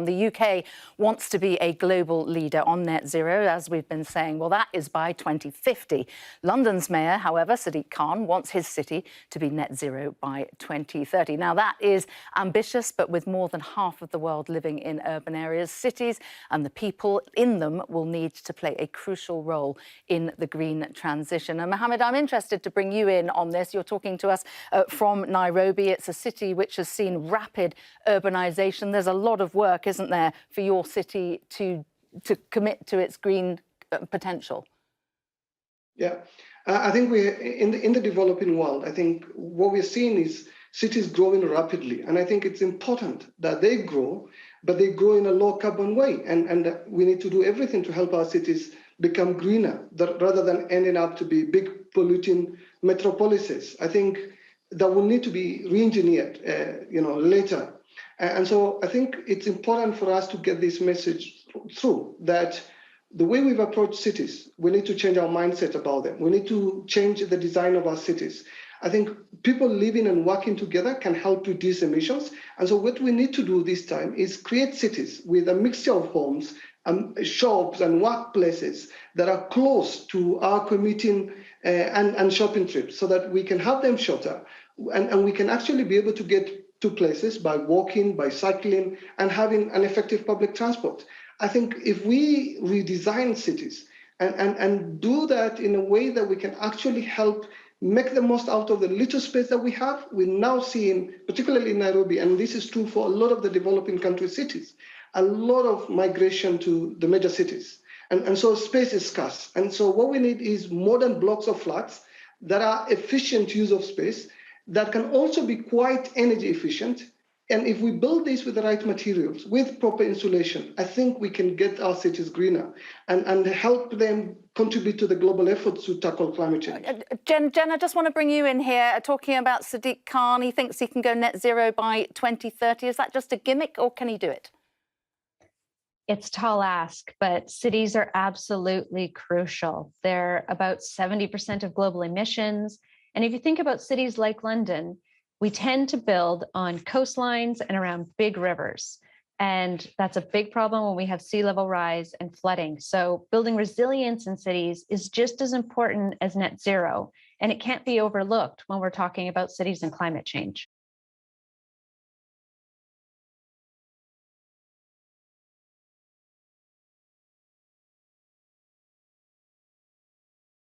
The UK wants to be a global leader on net zero, as we've been saying. Well, that is by 2050. London's mayor, however, Sadiq Khan, wants his city to be net zero by 2030. Now, that is ambitious, but with more than half of the world living in urban areas, cities and the people in them will need to play a crucial role in the green transition. And Mohamed, I'm interested to bring you in on this. You're talking to us from Nairobi. It's a city which has seen rapid urbanisation. There's a lot of work, isn't there, for your city to commit to its green potential? Yeah, I think we in the developing world, I think what we're seeing is cities growing rapidly, and I think it's important that they grow, but they grow in a low carbon way, and we need to do everything to help our cities become greener, rather than ending up to be big polluting metropolises. I think that will need to be re-engineered, later. And so I think it's important for us to get this message through, that the way we've approached cities, we need to change our mindset about them. We need to change the design of our cities. I think people living and working together can help reduce emissions. And so what we need to do this time is create cities with a mixture of homes, shops and workplaces that are close to our commuting and shopping trips, so that we can have them shorter, and we can actually be able to get to places by walking, by cycling, and having an effective public transport. I think if we redesign cities and do that in a way that we can actually help make the most out of the little space that we have, we're now seeing, particularly in Nairobi, and this is true for a lot of the developing country cities, a lot of migration to the major cities. And so space is scarce. And so what we need is modern blocks of flats that are efficient use of space, that can also be quite energy efficient. And if we build this with the right materials, with proper insulation, I think we can get our cities greener and help them contribute to the global efforts to tackle climate change. Jen, I just want to bring you in here, talking about Sadiq Khan. He thinks he can go net zero by 2030. Is that just a gimmick, or can he do it? It's a tall ask, but cities are absolutely crucial. They're about 70% of global emissions. And if you think about cities like London, we tend to build on coastlines and around big rivers. And that's a big problem when we have sea level rise and flooding. So building resilience in cities is just as important as net zero. And it can't be overlooked when we're talking about cities and climate change.